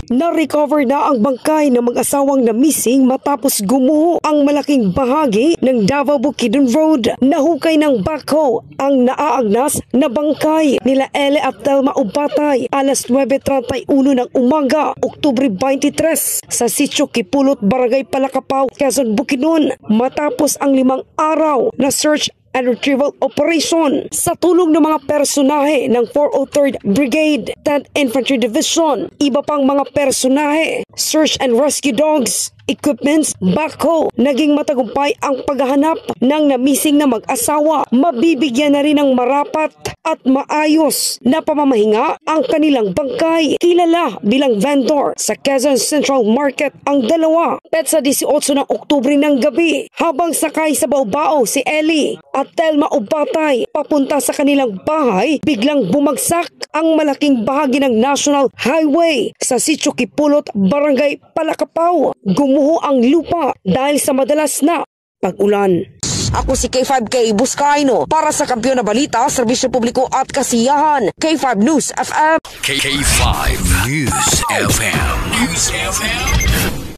Na-recover na ang bangkay ng mag-asawang na missing matapos gumuho ang malaking bahagi ng Davao-Bukidnon Road. Nahukay ng backhoe ang naaagnas na bangkay nila Ele at Telma Ubatay alas 9:31 ng umaga, Oktubre 23 sa Sitio Kipulot, Barangay Palakapaw, Quezon, Bukidnon. Matapos ang 5 araw na search and retrieval operation sa tulong ng mga personahe ng 403rd Brigade, 10th Infantry Division, iba pang mga personahe, search and rescue dogs, equipments, backhoe, naging matagumpay ang paghahanap ng namising na mag-asawa. Mabibigyan na rin ng marapat at maayos na pamamahinga ang kanilang bangkay. Kilala bilang vendor sa Quezon Central Market ang dalawa. Petsa 18 ng Oktubre ng gabi, habang sakay sa baobao si Eli at Telma Ubatay papunta sa kanilang bahay, biglang bumagsak ang malaking bahagi ng National Highway sa Sitio Kipulot, Barangay Palakapaw. Gumuho ang lupa dahil sa madalas na pag-ulan. Ako si K5K Buscaino para sa Kampiyon na Balita, Serbisyo Publiko at Kasiyahan. K5 News FM. K5 News FM.